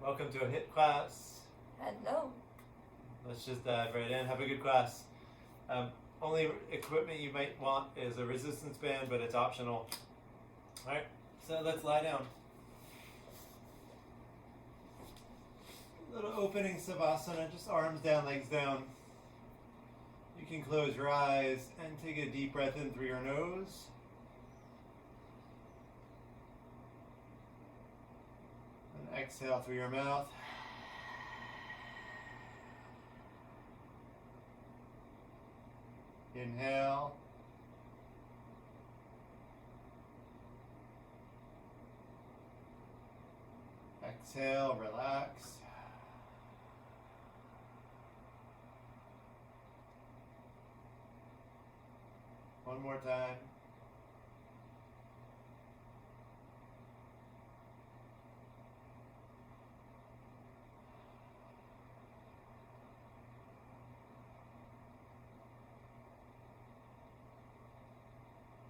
Welcome to a HIIT class. Hello. Let's just dive right in. Have a good class. Only equipment you might want is a resistance band, but it's optional. Alright, so let's lie down. Little opening Savasana, just arms down, legs down. You can close your eyes and take a deep breath in through your nose. And exhale through your mouth. Inhale. Exhale, relax. One more time.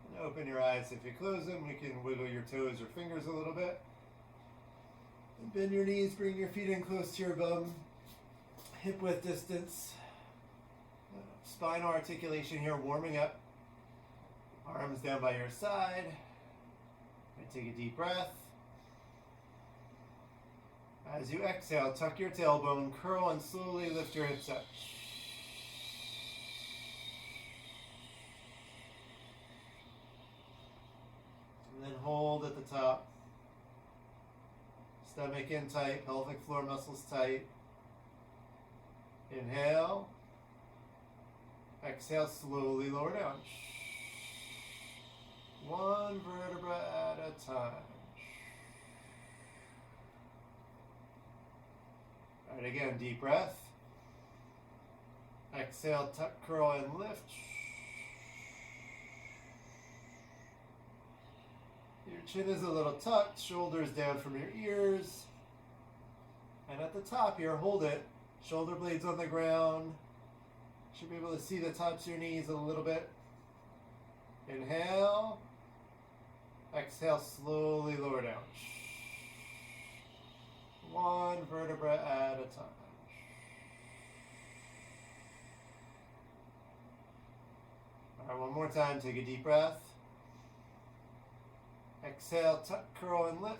And open your eyes. If you close them, you can wiggle your toes or fingers a little bit. And bend your knees, bring your feet in close to your bum. Hip width distance. Spinal articulation here, warming up. Arms down by your side. And take a deep breath. As you exhale, tuck your tailbone, curl, and slowly lift your hips up. And then hold at the top. Stomach in tight, pelvic floor muscles tight. Inhale. Exhale, slowly lower down. One vertebra at a time. All right, again, deep breath. Exhale, tuck, curl, and lift. Your chin is a little tucked, shoulders down from your ears. And at the top here, hold it. Shoulder blades on the ground. Should be able to see the tops of your knees a little bit. Inhale. Exhale, slowly lower down. One vertebra at a time. All right, one more time. Take a deep breath. Exhale, tuck, curl, and lift.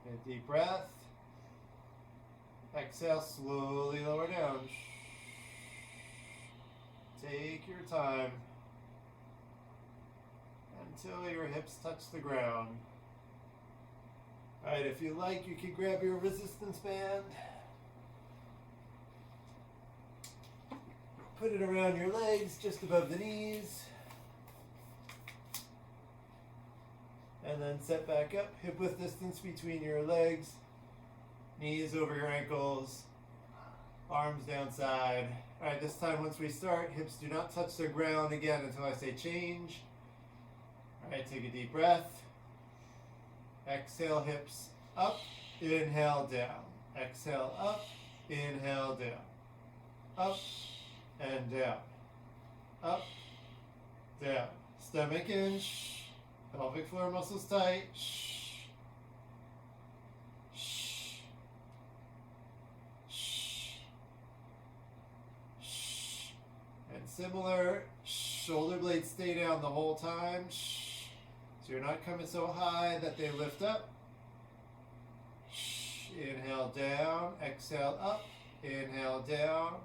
A deep breath. Exhale, slowly lower down. Take your time until your hips touch the ground. All right, if you like, you can grab your resistance band. Put it around your legs, just above the knees. And then set back up, hip width distance between your legs, knees over your ankles, arms down side. All right, this time once we start, hips do not touch the ground again until I say change. All right, take a deep breath. Exhale, hips up, inhale, down. Exhale, up, inhale, down. Up and down. Up, down. Stomach in. Pelvic floor muscles tight. And similar, shoulder blades stay down the whole time. So you're not coming so high that they lift up. Inhale down, exhale up, inhale down.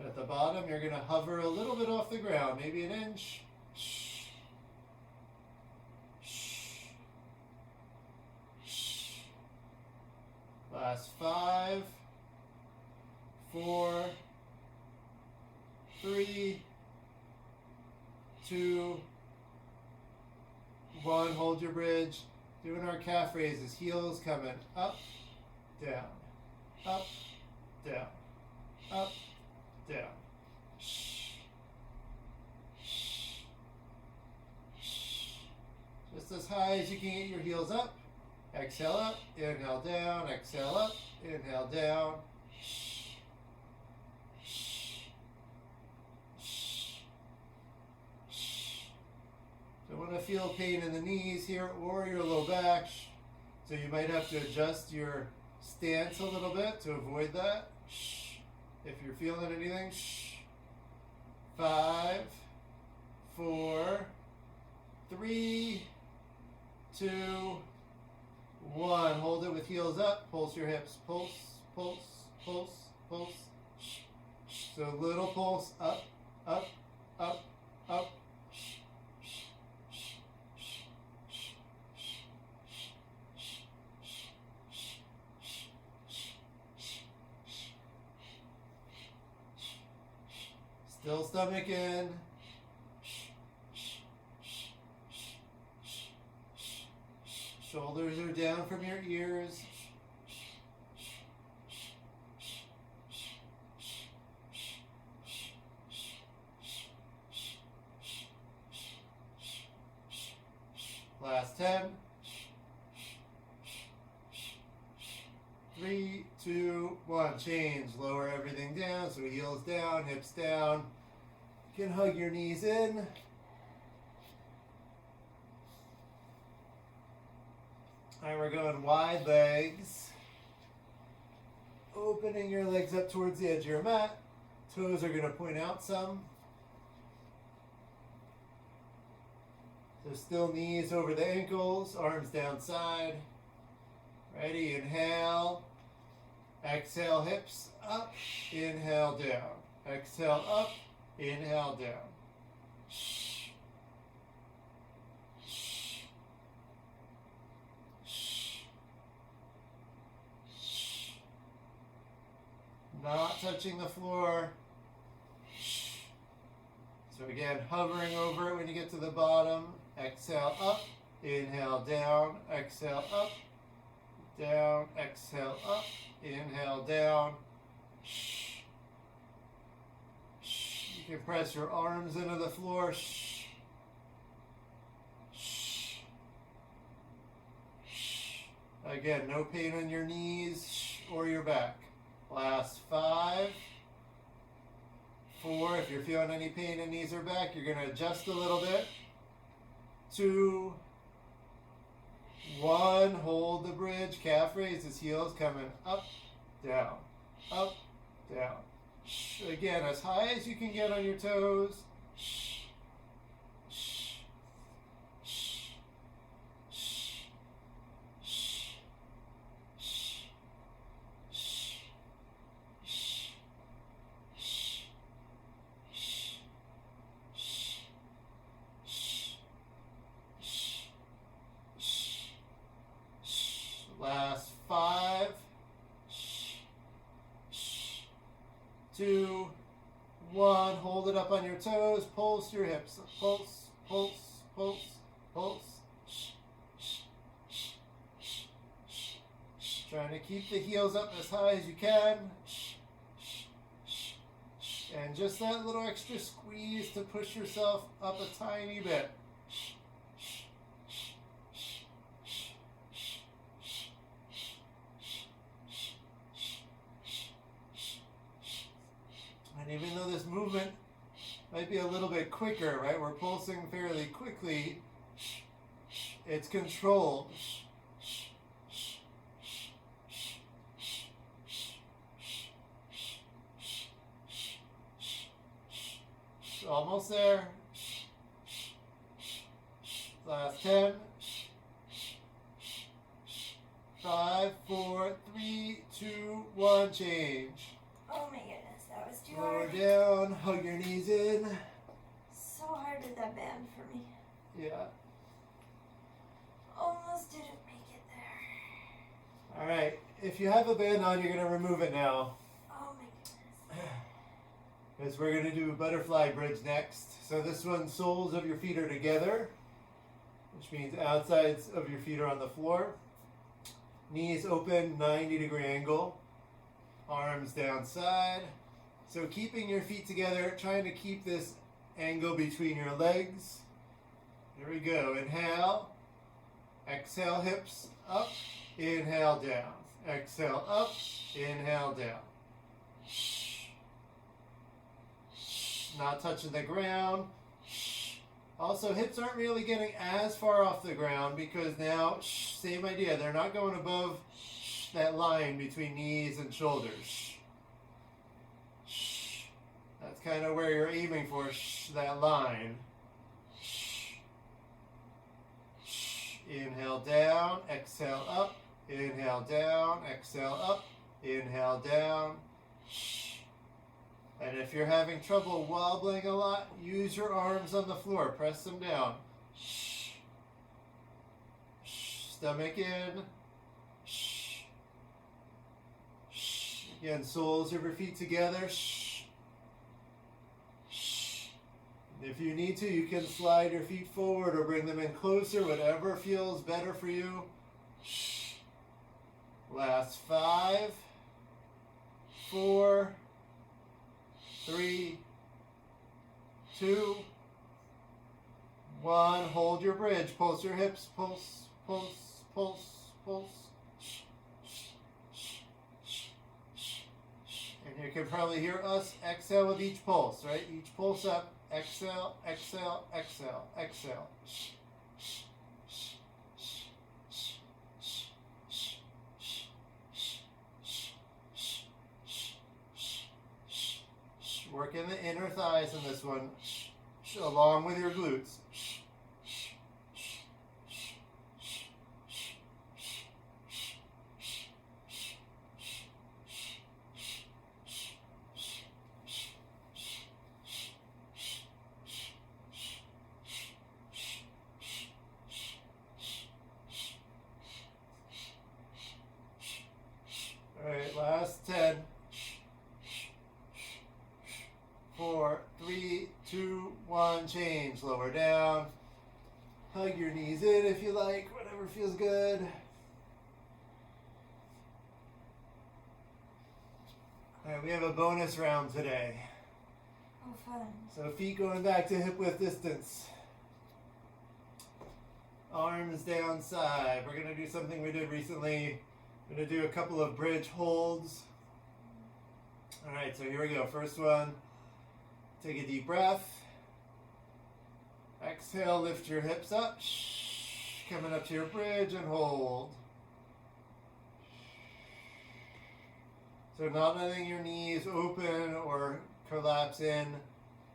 At the bottom, you're going to hover a little bit off the ground, maybe an inch. Last 5, 4, 3, 2, 1. Hold your bridge. Doing our calf raises. Heels coming up, down, up, down, up, down. Just as high as you can get your heels up. Exhale up, inhale down, exhale up, inhale down. want to feel pain in the knees here or your low back. So you might have to adjust your stance a little bit to avoid that. If you're feeling anything. 5, 4, 3, 2, 1. Hold it with heels up. Pulse your hips. Pulse, pulse, pulse, pulse. So little pulse up, up, up, up. Still stomach in. Shoulders are down from your ears. Last 10. 3, 2, 1. Change. Lower everything down. So heels down, hips down. You can hug your knees in. And we're going wide legs. Opening your legs up towards the edge of your mat. Toes are going to point out some. So still knees over the ankles, arms down side. Ready, inhale. Exhale, hips up. Inhale, down. Exhale, up. Inhale, down. Not touching the floor. So again, hovering over it when you get to the bottom. Exhale up, inhale down, exhale up, down, exhale up, inhale down. You can press your arms into the floor. Again, no pain on your knees or your back. Last 5, 4, if you're feeling any pain in knees or back, you're going to adjust a little bit. 2, 1, hold the bridge, calf raises, heels coming up, down, up, down. Again, as high as you can get on your toes. Last 5, 2, 1. Hold it up on your toes. Pulse your hips. Pulse, pulse, pulse, pulse. Trying to keep the heels up as high as you can. And just that little extra squeeze to push yourself up a tiny bit. And even though this movement might be a little bit quicker, right? We're pulsing fairly quickly. It's controlled. Almost there. Last 10. 5, 4, 3, 2, 1. Change. Oh my goodness, that was too Lower hard. down. Hug your knees in. So hard with that band for me. Yeah. Almost didn't make it there. All right. If you have a band on, you're going to remove it now. Oh my goodness. Because we're going to do a butterfly bridge next. So this one, soles of your feet are together, which means outsides of your feet are on the floor. Knees open, 90-degree angle. Arms down side. So keeping your feet together, trying to keep this angle between your legs. Here we go. Inhale. Exhale, hips up. Inhale, down. Exhale, up. Inhale, down. Not touching the ground. Also, hips aren't really getting as far off the ground because now, same idea, they're not going above that line between knees and shoulders. That's kind of where you're aiming for, that line. Inhale down, exhale up, inhale down, exhale up, inhale down. And if you're having trouble wobbling a lot, use your arms on the floor, press them down. Stomach in. Again, soles of your feet together. If you need to, you can slide your feet forward or bring them in closer, whatever feels better for you. Last 5, 4, 3, 2, 1. Hold your bridge. Pulse your hips. Pulse, pulse, pulse, pulse. And you can probably hear us exhale with each pulse, right? Each pulse up. Exhale, exhale, exhale, exhale. Working the inner thighs in this one, along with your glutes. All right, last 10. 4, 3, 2, 1, change. Lower down. Hug your knees in if you like, whatever feels good. All right, we have a bonus round today. Oh, fun. So feet going back to hip width distance. Arms down side. We're going to do something we did recently. We're going to do a couple of bridge holds. All right, so here we go. First one. Take a deep breath. Exhale, lift your hips up. Coming up to your bridge and hold. So not letting your knees open or collapse in.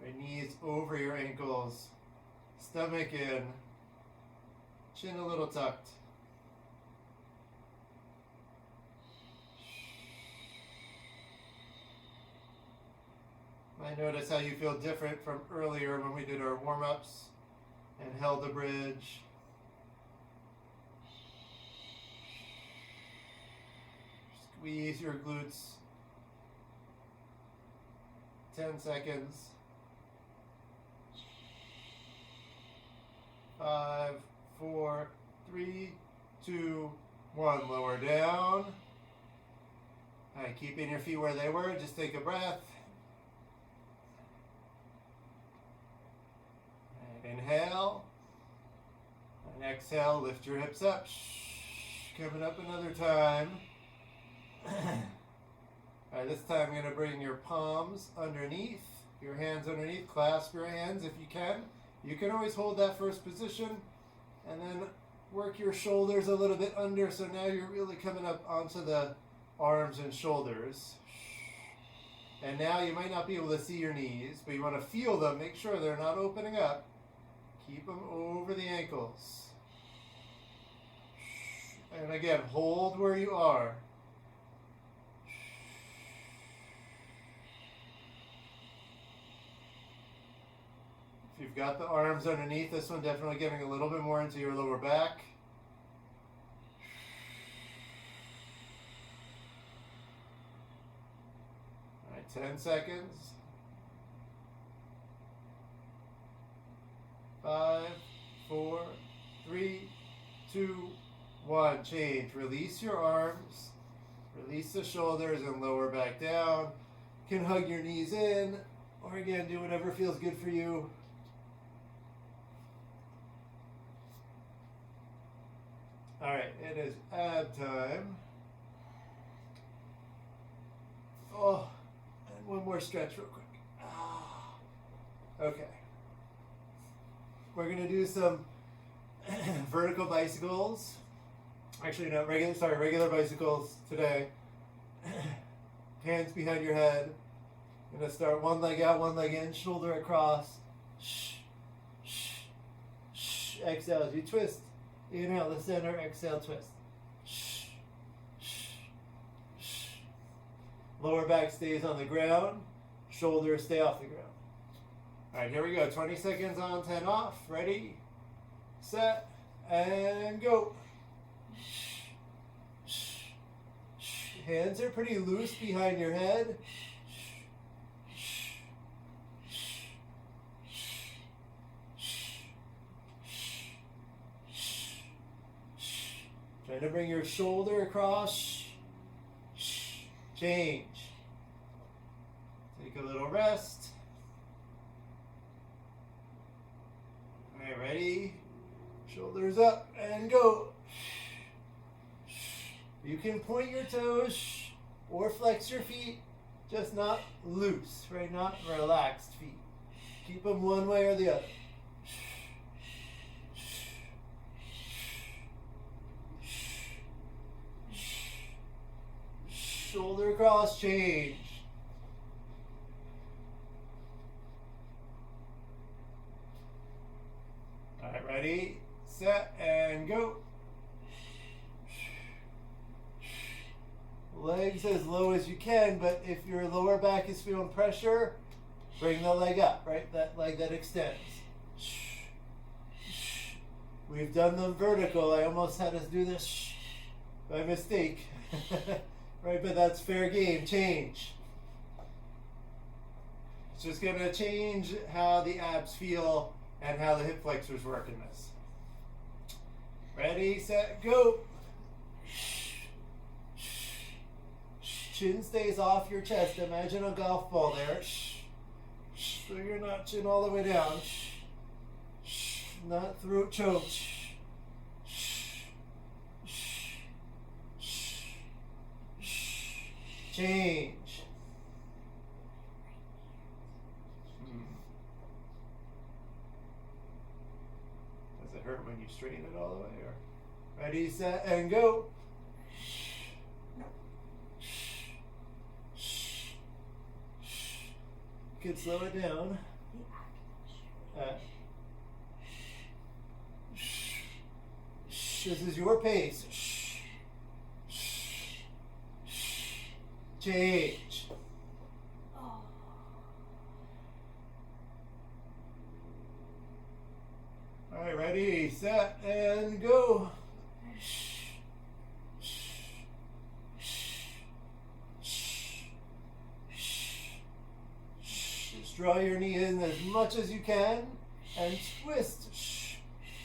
Your knees over your ankles. Stomach in. Chin a little tucked. Might notice how you feel different from earlier when we did our warm-ups and held the bridge. Squeeze your glutes. 10 seconds. 5, 4, 3, 2, 1. Lower down. All right, keeping your feet where they were. Just take a breath. Inhale, and exhale, lift your hips up. Coming up another time. All right, this time I'm going to bring your palms underneath, your hands underneath, clasp your hands if you can. You can always hold that first position, and then work your shoulders a little bit under, so now you're really coming up onto the arms and shoulders. And now you might not be able to see your knees, but you want to feel them, make sure they're not opening up. Keep them over the ankles. And again, hold where you are. If you've got the arms underneath, this one definitely getting a little bit more into your lower back. All right, 10 seconds. 5, 4, 3, 2, 1. Change. Release your arms. Release the shoulders and lower back down. You can hug your knees in, or again, do whatever feels good for you. All right, it is ab time. Oh, and one more stretch real quick. Okay. We're going to do some vertical bicycles. Actually, no, regular bicycles today. Hands behind your head. Going to start one leg out, one leg in, shoulder across. Exhale as you twist. Inhale to center, exhale, twist. Lower back stays on the ground. Shoulders stay off the ground. All right, here we go. 20 seconds on, 10 off. Ready, set, and go. Hands are pretty loose behind your head. Trying to bring your shoulder across. Change. Take a little rest. All right, ready? Shoulders up and go. You can point your toes or flex your feet, just not loose, right? Not relaxed feet. Keep them one way or the other. Shoulder across, change. All right, ready, set, and go. Legs as low as you can, but if your lower back is feeling pressure, bring the leg up, right? That leg that extends. We've done them vertical. I almost had us do this by mistake. Right, but that's fair game. Change. It's just going to change how the abs feel and how the hip flexors work in this. Ready, set, go. Chin stays off your chest. Imagine a golf ball there. So you're not chin all the way down. Not throat choked. Change. Does it hurt when you straighten it all the way? Or ready, set, and go. You can slow it down. This is your pace. Change. All right, ready, set, and go. Just draw your knee in as much as you can and twist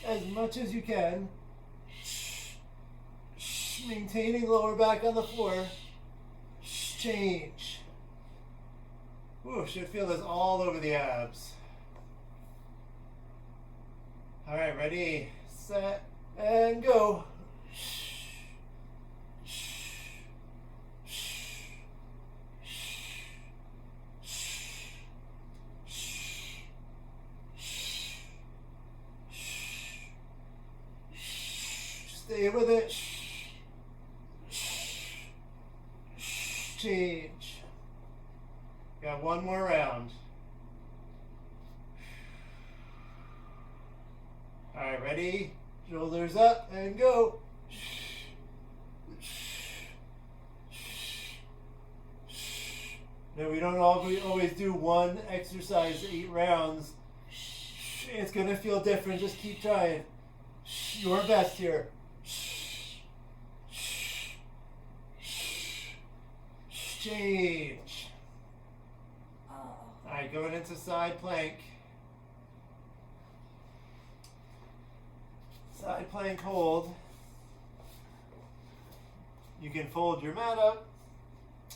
as much as you can. Maintaining lower back on the floor. Change. Ooh, should feel this all over the abs. All right, ready, set, and go. Stay with it. Change. Got one more round. All right, ready? Shoulders up and go. Now we don't always do one exercise 8 rounds. It's gonna feel different. Just keep trying. Your best here. Change. All right, going into side plank. Side plank hold. You can fold your mat up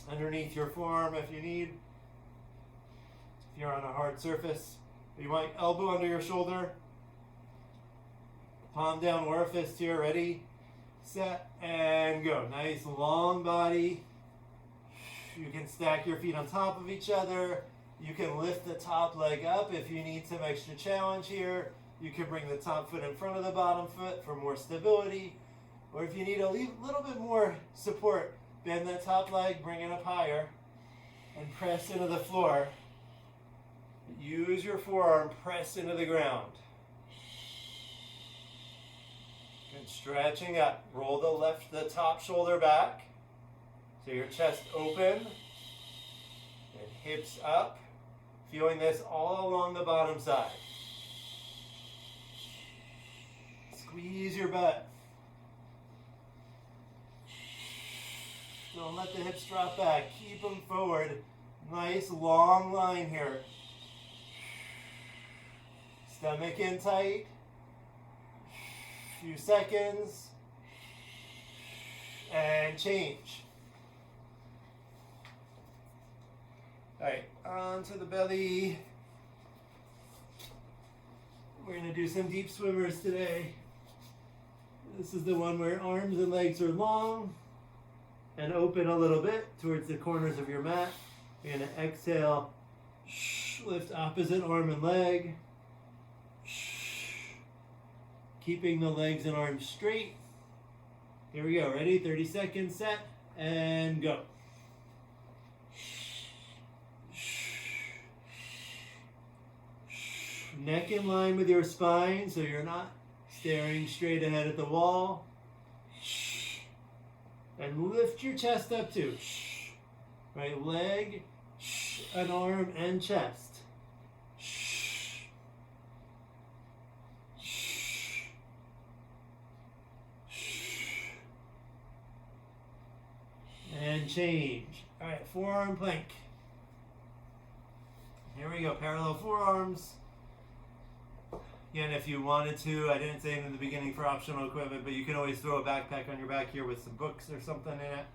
underneath your forearm if you need. If you're on a hard surface, you want elbow under your shoulder. Palm down or a fist here. Ready, set, and go. Nice long body. You can stack your feet on top of each other. You can lift the top leg up if you need some extra challenge here. You can bring the top foot in front of the bottom foot for more stability. Or if you need a little bit more support, bend that top leg, bring it up higher, and press into the floor. Use your forearm, press into the ground. Good, stretching up. Roll the top shoulder back. So your chest open and hips up. Feeling this all along the bottom side. Squeeze your butt. Don't let the hips drop back. Keep them forward. Nice long line here. Stomach in tight. Few seconds. And change. Alright, onto the belly. We're going to do some deep swimmers today. This is the one where arms and legs are long and open a little bit towards the corners of your mat. You're going to exhale, lift opposite arm and leg, keeping the legs and arms straight. Here we go, ready? 30 seconds, set, and go. Neck in line with your spine so you're not staring straight ahead at the wall. And lift your chest up too. Right leg, an arm, and chest. And change. All right, forearm plank. Here we go, parallel forearms. Again, if you wanted to, I didn't say it in the beginning for optional equipment, but you can always throw a backpack on your back here with some books or something in it.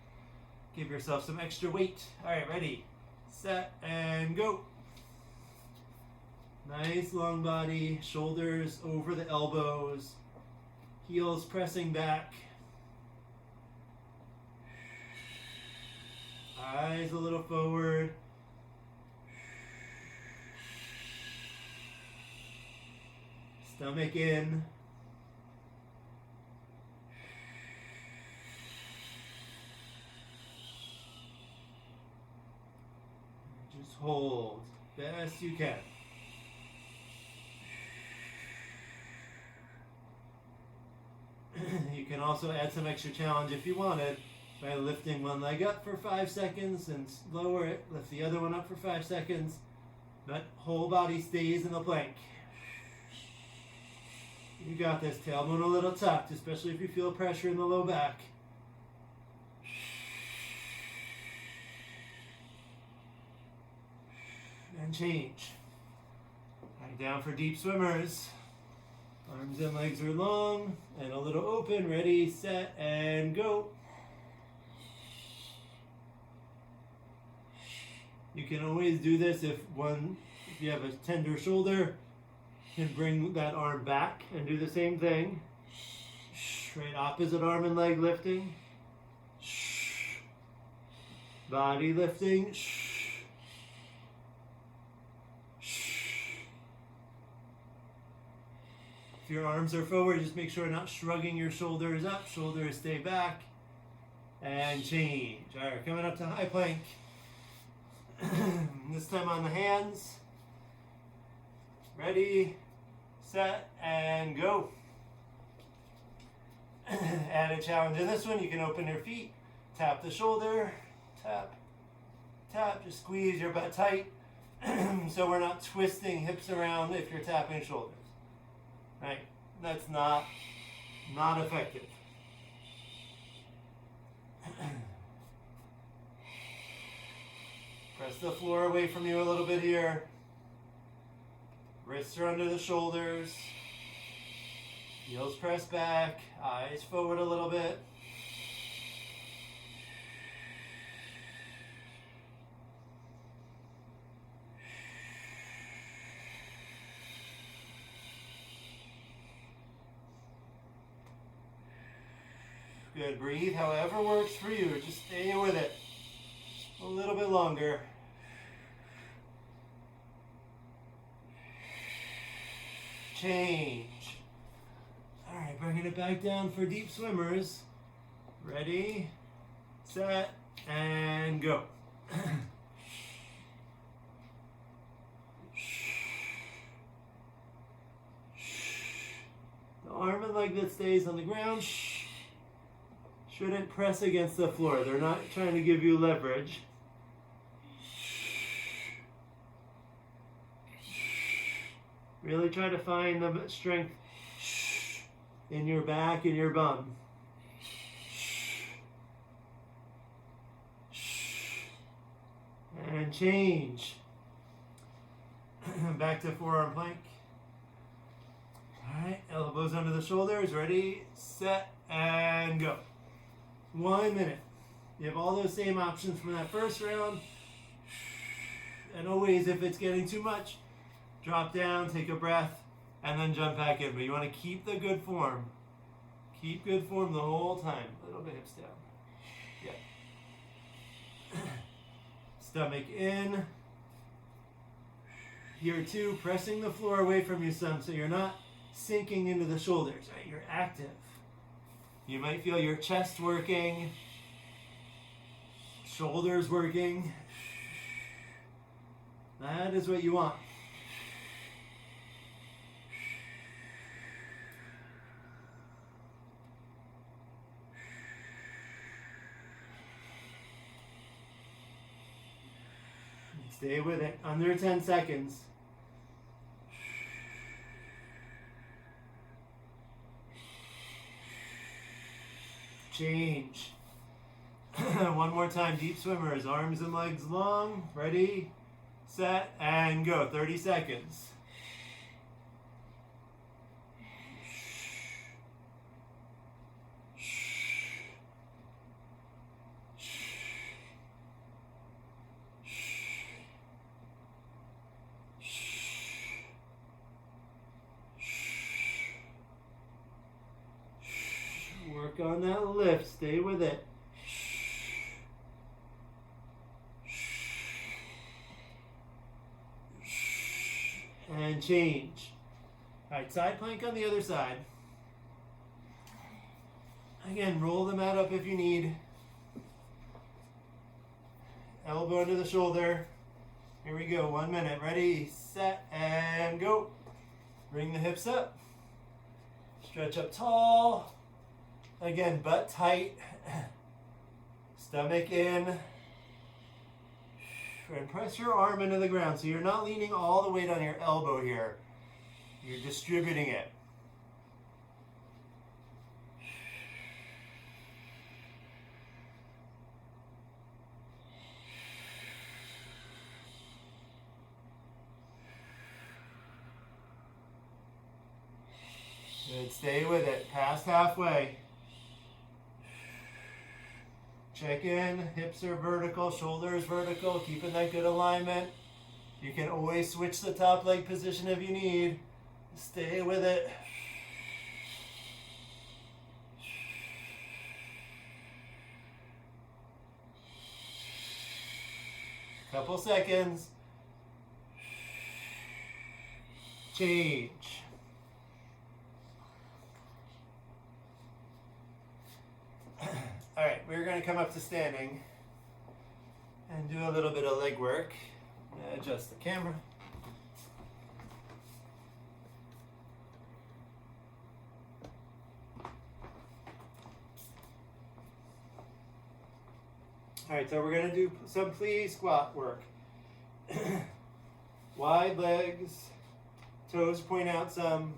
Give yourself some extra weight. All right, ready, set, and go. Nice long body, shoulders over the elbows, heels pressing back. Eyes a little forward. Stomach in. Just hold best you can. You can also add some extra challenge if you wanted by lifting one leg up for 5 seconds and lower it. Lift the other one up for 5 seconds. But whole body stays in the plank. You got this. Tailbone a little tucked, especially if you feel pressure in the low back. And change. Right, down for deep swimmers. Arms and legs are long and a little open. Ready, set, and go. You can always do this if you have a tender shoulder. You can bring that arm back and do the same thing. Right, opposite arm and leg lifting. Body lifting. If your arms are forward, just make sure not shrugging your shoulders up. Shoulders stay back. And change. All right, coming up to high plank. This time on the hands. Ready, set, and go. Add a challenge in this one. You can open your feet, tap the shoulder, tap, tap. Just squeeze your butt tight so we're not twisting hips around if you're tapping shoulders. Right? That's not effective. Press the floor away from you a little bit here. Wrists are under the shoulders. Heels press back. Eyes forward a little bit. Good. Breathe however works for you. Just stay with it a little bit longer. change. All right, bringing it back down for deep swimmers. Ready, set, and go. The arm and leg that stays on the ground shouldn't press against the floor. They're not trying to give you leverage. Really try to find the strength in your back and your bum. And change. Back to forearm plank. All right, elbows under the shoulders. Ready, set, and go. 1 minute. You have all those same options from that first round. And always, if it's getting too much, drop down, take a breath, and then jump back in. But you want to keep the good form. Keep good form the whole time. A little bit hips down. Yeah. Stomach in. Here too, pressing the floor away from you some so you're not sinking into the shoulders, right? You're active. You might feel your chest working, shoulders working. That is what you want. Stay with it. Under 10 seconds. Change. One more time. Deep swimmers. Arms and legs long. Ready, set, and go. 30 seconds. Work on that lift. Stay with it. And change. All right, side plank on the other side. Again, roll the mat up if you need. Elbow under the shoulder. Here we go. 1 minute. Ready, set, and go. Bring the hips up. Stretch up tall. Again, butt tight. Stomach in. And press your arm into the ground. So you're not leaning all the weight on your elbow here. You're distributing it. Good. Stay with it. Past halfway. Check in, hips are vertical, shoulders vertical, keeping that good alignment. You can always switch the top leg position if you need. Stay with it. Couple seconds. Change. All right, we're going to come up to standing and do a little bit of leg work. Adjust the camera. All right, so we're going to do some Plié squat work. Wide legs, toes point out some,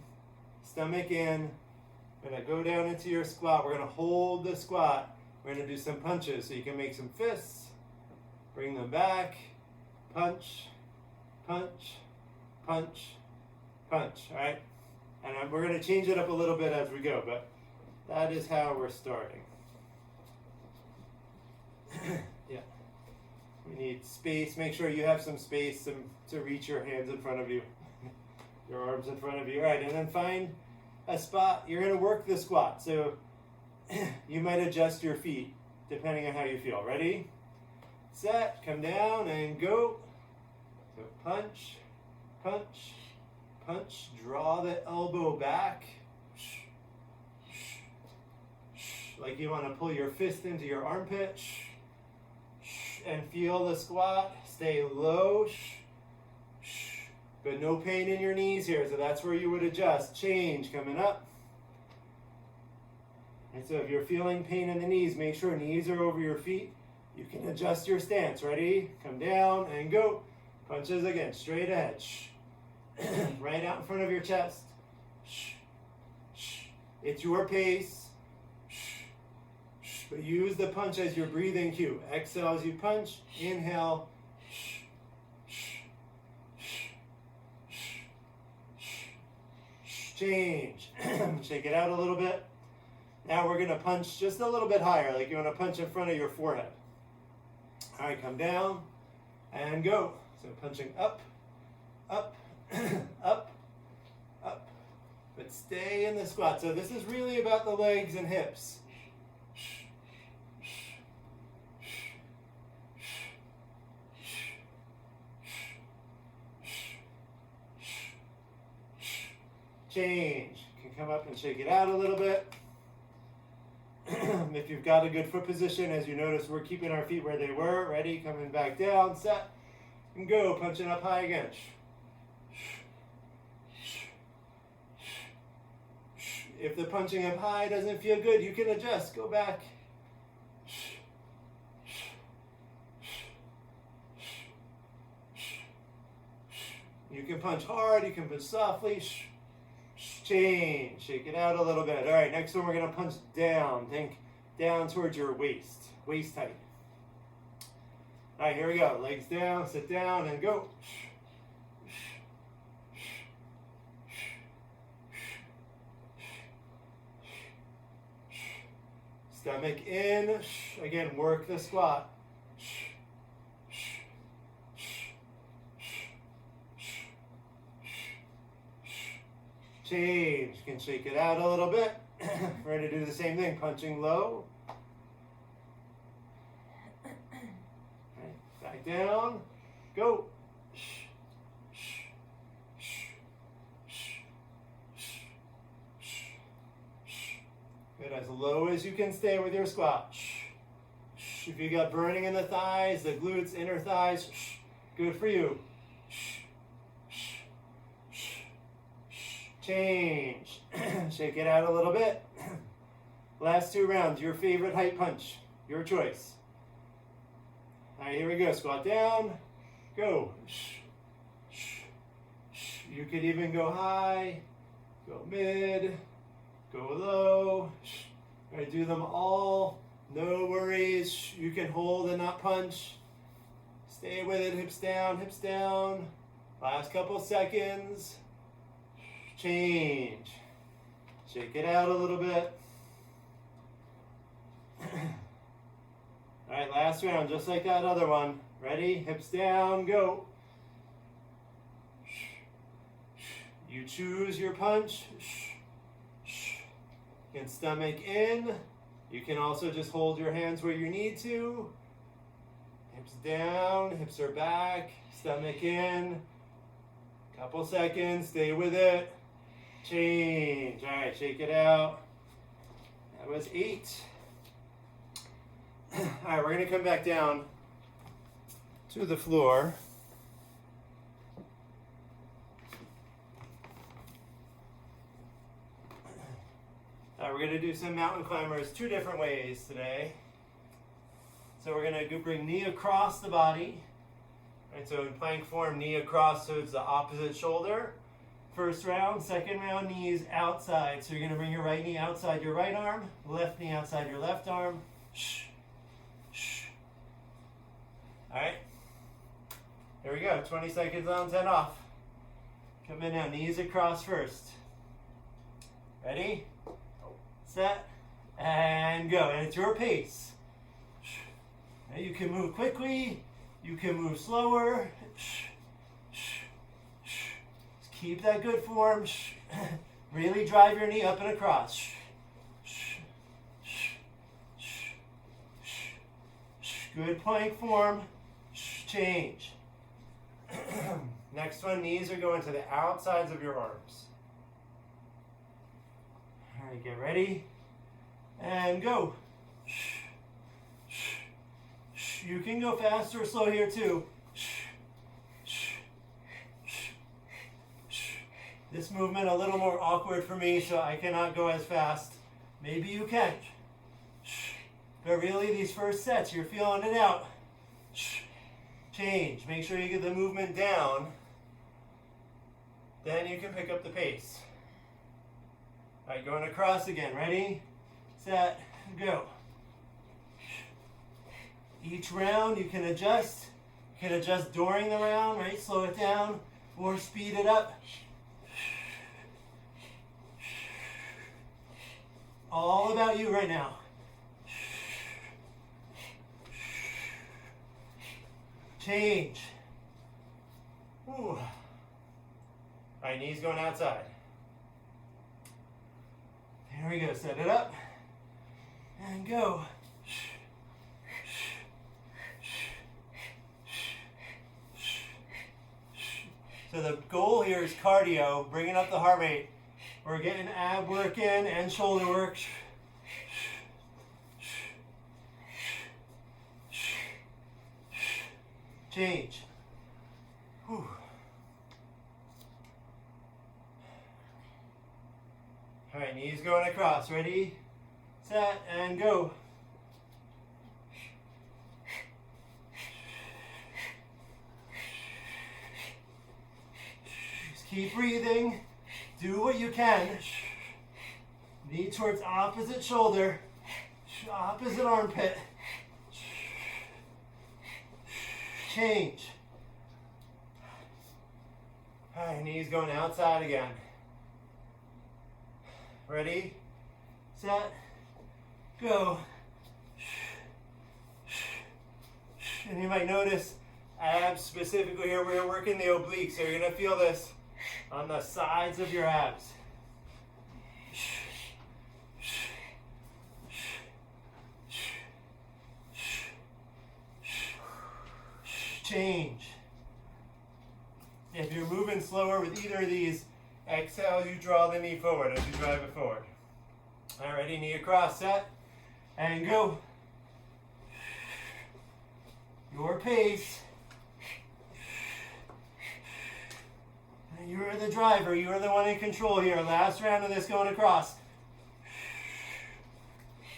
stomach in. We're going to go down into your squat. We're going to hold the squat. We're going to do some punches. So you can make some fists, bring them back, punch, punch, punch, punch, all right? And we're going to change it up a little bit as we go, but that is how we're starting. Yeah. We need space. Make sure you have some space to reach your hands in front of you, your arms in front of you. All right, and then find a spot. You're going to work the squat. So you might adjust your feet depending on how you feel. Ready, set, come down and go. So punch, punch, Punch, draw the elbow back. Like you want to pull your fist into your armpit. And feel the squat. Stay low. But no pain in your knees here, so that's where you would adjust. Change, coming up. And so if you're feeling pain in the knees, make sure knees are over your feet. You can adjust your stance. Ready? Come down and go. Punches again, straight ahead. Right out in front of your chest. It's your pace. But use the punch as your breathing cue. Exhale as you punch. Inhale. Change. Shake it out a little bit. Now we're going to punch just a little bit higher, like you want to punch in front of your forehead. All right, come down and go. So punching up, up, up, up. But stay in the squat. So this is really about the legs and hips. Change. You can come up and shake it out a little bit. If you've got a good foot position, as you notice, we're keeping our feet where they were. Ready? Coming back down, set, and go. Punching up high again. If the punching up high doesn't feel good, you can adjust. Go back. You can punch hard, you can punch softly. Change, shake it out a little bit. All right, next one we're going to punch down. Think down towards your waist, waist height. All right, here we go. Legs down, sit down, and go. Stomach in. Again, work the squat. Change. You can shake it out a little bit. Ready to do the same thing. Punching low. Right, back down. Go. Good. As low as you can stay with your squat. If you got burning in the thighs, the glutes, inner thighs, good for you. Change. Shake it out a little bit. Last two rounds. Your favorite height punch. Your choice. All right, here we go. Squat down. Go. You could even go high, go mid, go low. All right, do them all. No worries. You can hold and not punch. Stay with it. Hips down, hips down. Last couple seconds. Change. Shake it out a little bit. All right, last round, just like that other one. Ready? Hips down, go. You choose your punch. You can stomach in. You can also just hold your hands where you need to. Hips down, hips are back, stomach in. Couple seconds, stay with it. Change. All right, shake it out. That was 8. All right, we're going to come back down to the floor. All right, we're going to do some mountain climbers 2 different ways today. So we're going to bring knee across the body. Right, so in plank form, knee across, so it's the opposite shoulder. First round, second round, knees outside. So you're going to bring your right knee outside your right arm, left knee outside your left arm. All right. Here we go. 20 seconds on, 10 off. Come in now. Knees across first. Ready? Set. And go. And it's your pace. Now you can move quickly. You can move slower. Keep that good form. Really drive your knee up and across. Good plank form. Change. Next one, knees are going to the outsides of your arms. All right, get ready. And go. You can go fast or slow here too. This movement a little more awkward for me, so I cannot go as fast. Maybe you can. But really, these first sets, you're feeling it out. Change. Make sure you get the movement down. Then you can pick up the pace. All right, going across again. Ready, set, go. Each round you can adjust. You can adjust during the round, right? Slow it down or speed it up. All about you right now. Change. Ooh. All right, knees going outside. There we go, set it up. And go. So the goal here is cardio, bringing up the heart rate. We're getting ab work in and shoulder work. Change. Whew. All right, knees going across. Ready, set, and go. Just keep breathing. Do what you can. Knee towards opposite shoulder, opposite armpit. Change. All right, knees going outside again. Ready, set, go. And you might notice abs specifically here, we're working the obliques, so you're going to feel this on the sides of your abs. Change. If you're moving slower with either of these, exhale as you draw the knee forward, as you drive it forward. All right, ready, knee across, set, and go. Your pace. And you are the driver, you are the one in control here. Last round of this going across.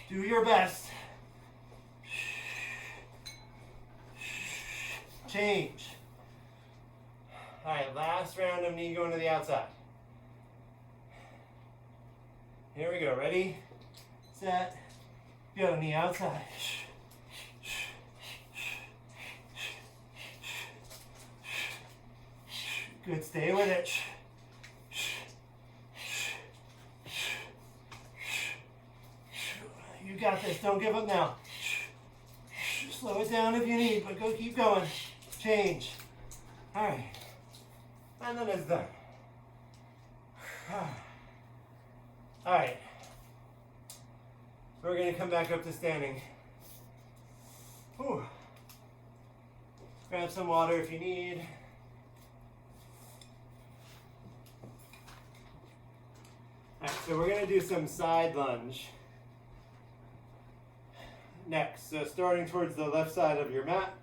Do your best. Change. All right, last round of knee going to the outside. Here we go, ready, set, go, knee outside. Good, stay with it. You got this, don't give up now. Slow it down if you need, but go, keep going. Change. All right. And then it's done. All right. We're going to come back up to standing. Whew. Grab some water if you need. All right, so we're going to do some side lunge next. So starting towards the left side of your mat,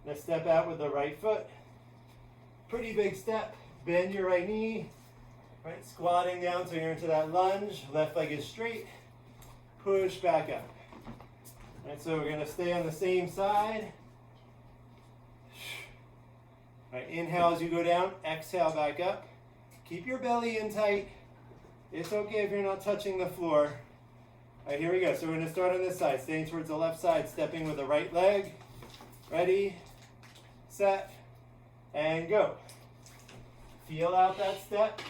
let's step out with the right foot. Pretty big step. Bend your right knee. Right, squatting down so you're into that lunge. Left leg is straight. Push back up. Right, so we're going to stay on the same side. Right, inhale as you go down. Exhale back up. Keep your belly in tight. It's okay if you're not touching the floor. All right, here we go. So we're going to start on this side, staying towards the left side, stepping with the right leg. Ready, set, and go. Feel out that step.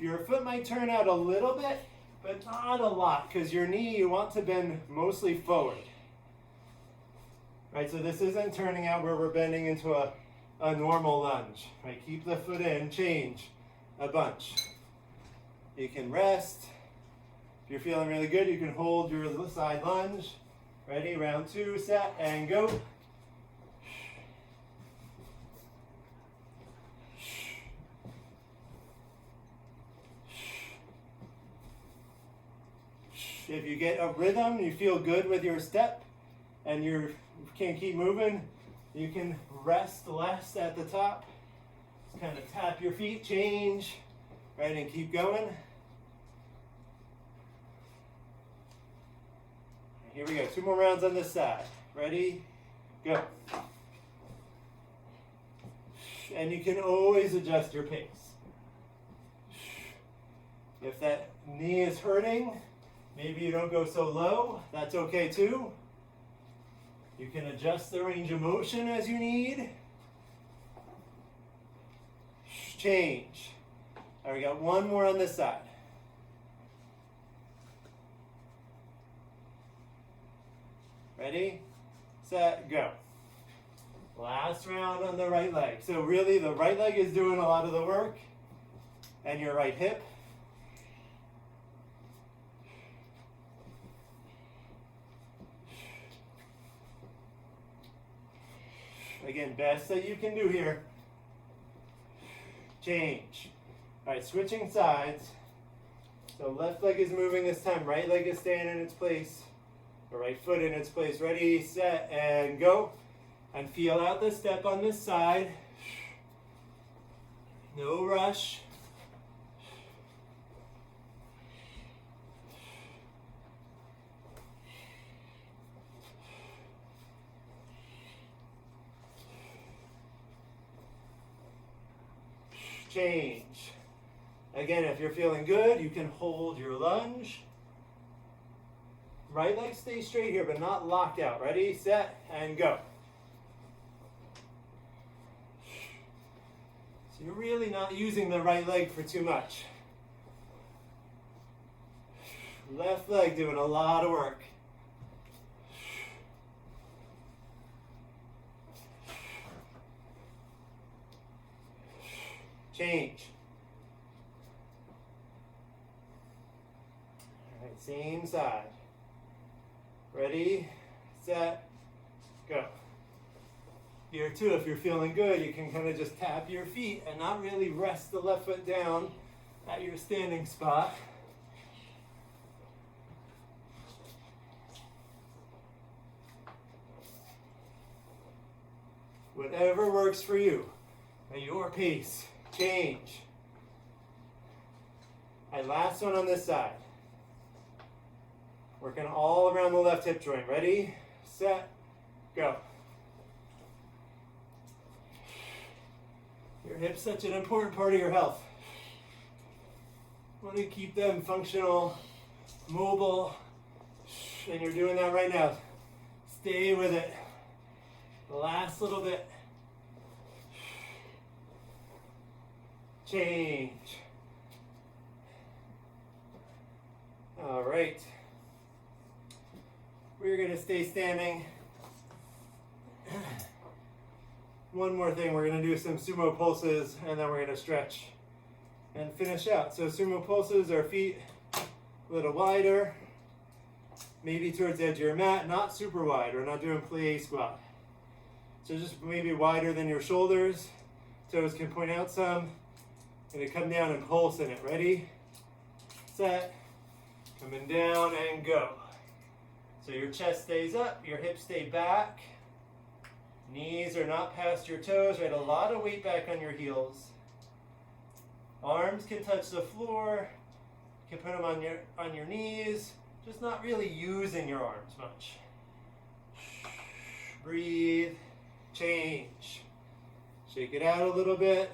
Your foot might turn out a little bit, but not a lot, because your knee, you want to bend mostly forward. Right, so this isn't turning out where we're bending into a normal lunge. Right, keep the foot in, change a bunch. You can rest. If you're feeling really good, you can hold your side lunge. Ready, round two, set, and go. If you get a rhythm, you feel good with your step, and you can't keep moving, you can rest less at the top. Just kind of tap your feet, change, right, and keep going. Here we go, 2 more rounds on this side. Ready? Go. And you can always adjust your pace. If that knee is hurting, maybe you don't go so low, that's okay too. You can adjust the range of motion as you need. Change. All right, we got 1 more on this side. Ready, set, go. Last round on the right leg. So really the right leg is doing a lot of the work, and your right hip. Again, best that you can do here. Change. All right, switching sides. So left leg is moving this time, right leg is staying in its place. The right foot in its place. Ready, set, and go. And feel out the step on this side. No rush. Change. Again, if you're feeling good, you can hold your lunge. Right leg stays straight here, but not locked out. Ready, set, and go. So you're really not using the right leg for too much. Left leg doing a lot of work. Change. All right, same side. Ready, set, go. Here too, if you're feeling good, you can kind of just tap your feet and not really rest the left foot down at your standing spot. Whatever works for you, at your pace. Change. All right, last one on this side. Working all around the left hip joint. Ready, set, go. Your hip's such an important part of your health. You want to keep them functional, mobile, and you're doing that right now. Stay with it. The last little bit. Change. All right. We're going to stay standing. One more thing, we're going to do some Sumo Pulses, and then we're going to stretch and finish out. So Sumo Pulses, our feet a little wider, maybe towards the edge of your mat, not super wide. We're not doing Plié squat. So just maybe wider than your shoulders. Toes can point out some. Gonna come down and pulse in it. Ready, set, coming down and go. So your chest stays up, your hips stay back. Knees are not past your toes, right? A lot of weight back on your heels. Arms can touch the floor. You can put them on your knees. Just not really using your arms much. Breathe, change. Shake it out a little bit.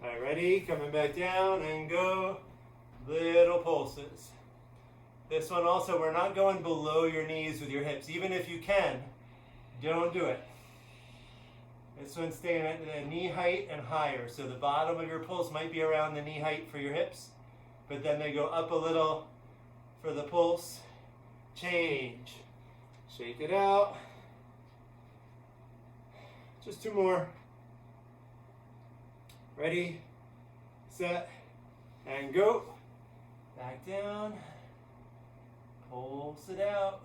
All right, ready? Coming back down and go. Little pulses. This one also, we're not going below your knees with your hips. Even if you can, don't do it. This one's staying at the knee height and higher. So the bottom of your pulse might be around the knee height for your hips, but then they go up a little for the pulse. Change. Shake it out. Just 2 more. Ready, set, and go. Back down. Pulse it out.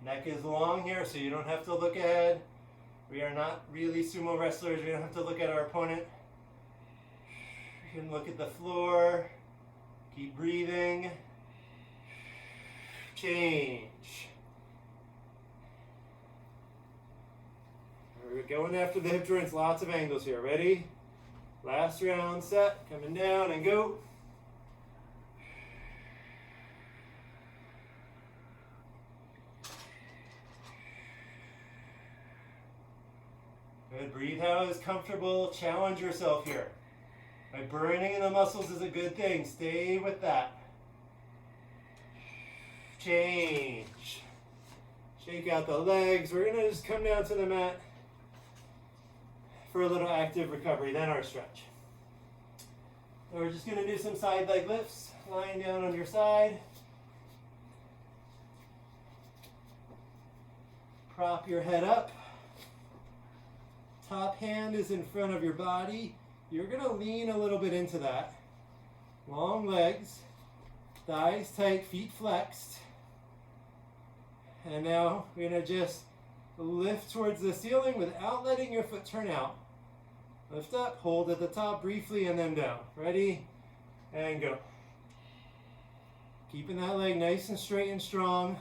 Neck is long here, so you don't have to look ahead. We are not really sumo wrestlers. We don't have to look at our opponent. You can look at the floor. Keep breathing. Change. We're going after the hip joints, lots of angles here. Ready? Last round set, coming down and go. Good, breathe how is comfortable. Challenge yourself here. By burning in the muscles is a good thing. Stay with that. Change. Shake out the legs. We're gonna just come down to the mat for a little active recovery, then our stretch. So we're just gonna do some side leg lifts, lying down on your side. Prop your head up. Top hand is in front of your body. You're gonna lean a little bit into that. Long legs, thighs tight, feet flexed. And now we're gonna just lift towards the ceiling without letting your foot turn out. Lift up, hold at the top briefly, and then down. Ready? And go. Keeping that leg nice and straight and strong.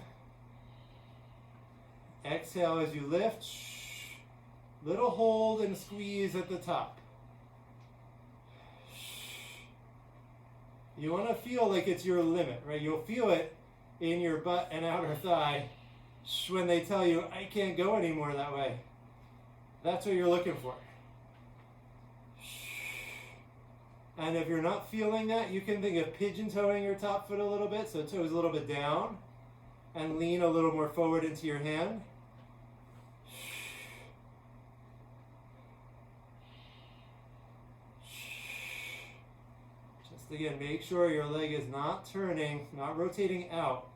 Exhale as you lift. Little hold and squeeze at the top. You want to feel like it's your limit, right? You'll feel it in your butt and outer thigh when they tell you, I can't go anymore that way. That's what you're looking for. And if you're not feeling that, you can think of pigeon toeing your top foot a little bit, so toes a little bit down, and lean a little more forward into your hand. Just again, make sure your leg is not turning, not rotating out,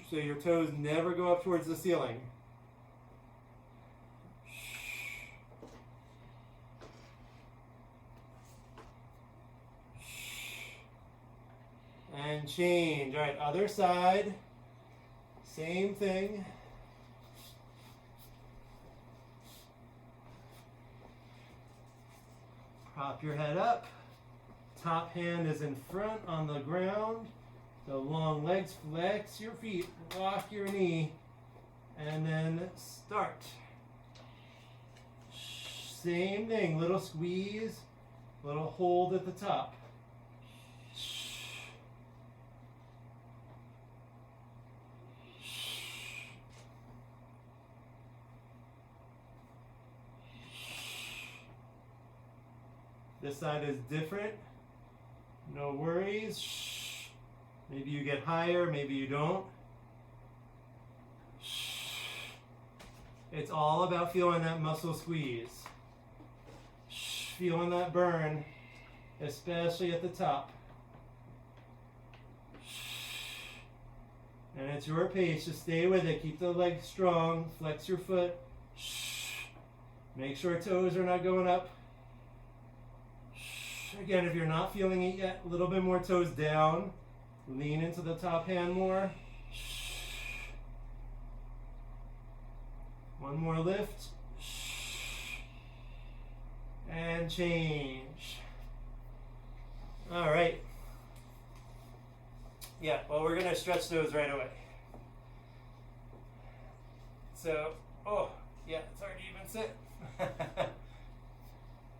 so your toes never go up towards the ceiling. And change. All right, other side. Same thing. Prop your head up. Top hand is in front on the ground. The long legs, flex your feet, lock your knee, and then start. Same thing, little squeeze, little hold at the top. This side is different. No worries. Maybe you get higher, maybe you don't. It's all about feeling that muscle squeeze. Feeling that burn, especially at the top. And it's your pace, just stay with it. Keep the leg strong, flex your foot. Make sure toes are not going up. Again, if you're not feeling it yet, a little bit more toes down. Lean into the top hand more. One more lift. And change. All right. Yeah, well, we're going to stretch those right away. So, oh, yeah, it's hard to even sit.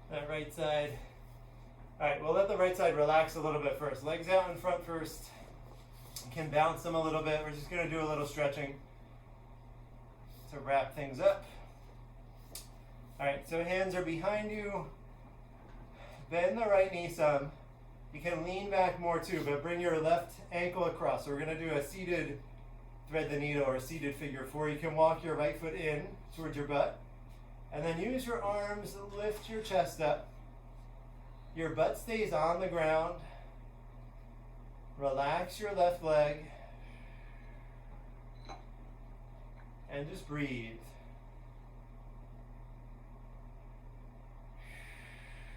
That right side. All right, we'll let the right side relax a little bit first. Legs out in front first. You can bounce them a little bit. We're just going to do a little stretching to wrap things up. All right, so hands are behind you. Bend the right knee some. You can lean back more too, but bring your left ankle across. So we're going to do a seated thread the needle or a seated figure four. You can walk your right foot in towards your butt. And then use your arms, lift your chest up. Your butt stays on the ground. Relax your left leg. And just breathe.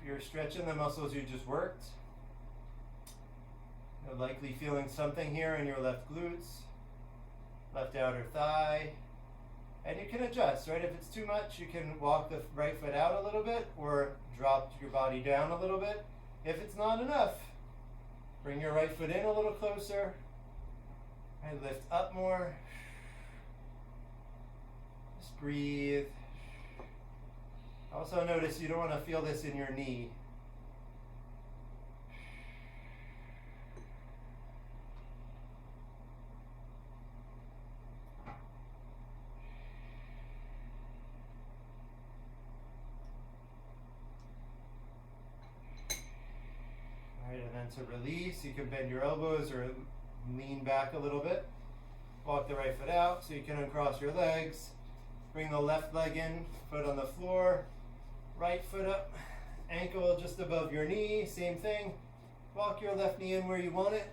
You're stretching the muscles you just worked. You're likely feeling something here in your left glutes, left outer thigh. And you can adjust, right? If it's too much, you can walk the right foot out a little bit or drop your body down a little bit. If it's not enough, bring your right foot in a little closer. And lift up more. Just breathe. Also notice you don't want to feel this in your knee. Alright, and then to release, you can bend your elbows or lean back a little bit. Walk the right foot out so you can uncross your legs. Bring the left leg in, foot on the floor. Right foot up, ankle just above your knee, same thing. Walk your left knee in where you want it,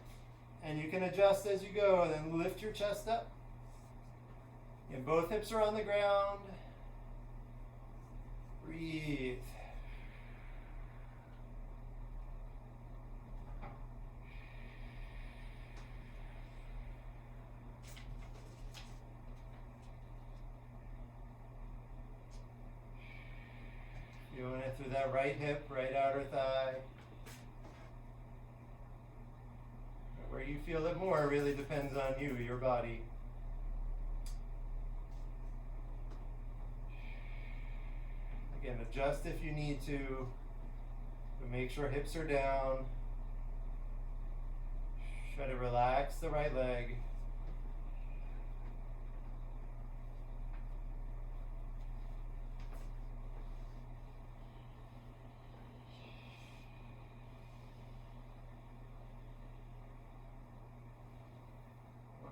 and you can adjust as you go, and then lift your chest up. And both hips are on the ground. Breathe. Doing it through that right hip, right outer thigh. Where you feel it more really depends on you, your body. Again, adjust if you need to, but make sure hips are down. Try to relax the right leg.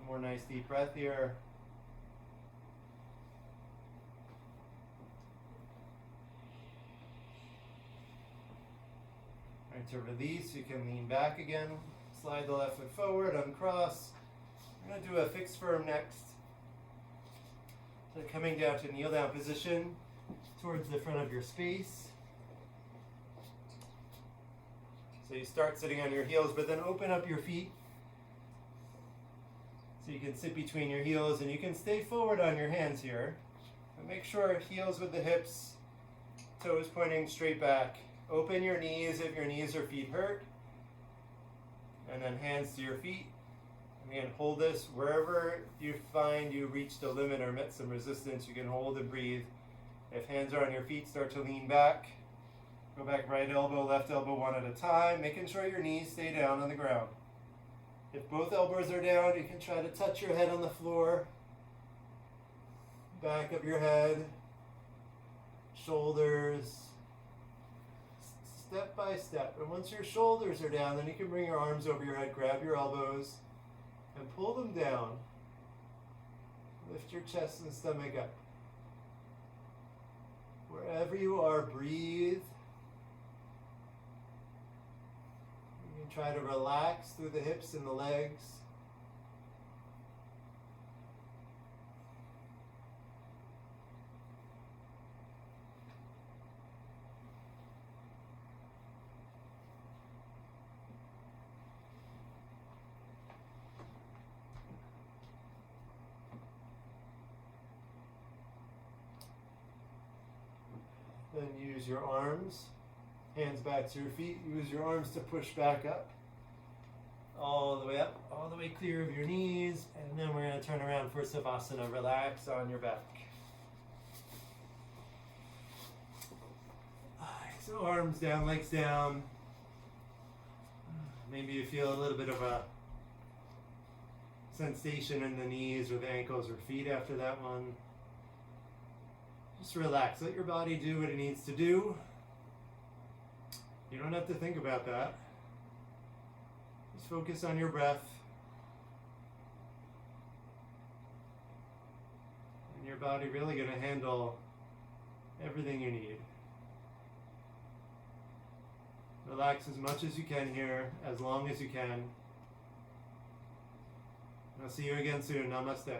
More nice deep breath here. All right, to release, you can lean back again. Slide the left foot forward, uncross. We're going to do a fixed firm next. So coming down to kneel down position towards the front of your space. So you start sitting on your heels, but then open up your feet. So you can sit between your heels, and you can stay forward on your hands here. But make sure heels with the hips, toes pointing straight back. Open your knees if your knees or feet hurt. And then hands to your feet. Again, hold this wherever you find you reached a limit or met some resistance. You can hold and breathe. If hands are on your feet, start to lean back. Go back right elbow, left elbow one at a time, making sure your knees stay down on the ground. If both elbows are down, you can try to touch your head on the floor. Back of your head, shoulders, step by step. And once your shoulders are down, then you can bring your arms over your head, grab your elbows, and pull them down. Lift your chest and stomach up. Wherever you are, breathe. Try to relax through the hips and the legs. Then use your arms. Hands back to your feet. Use your arms to push back up. All the way up, all the way clear of your knees. And then we're going to turn around for Savasana. Relax on your back. So arms down, legs down. Maybe you feel a little bit of a sensation in the knees or the ankles or feet after that one. Just relax. Let your body do what it needs to do. You don't have to think about that. Just focus on your breath. And your body really going to handle everything you need. Relax as much as you can here, as long as you can. I'll see you again soon. Namaste.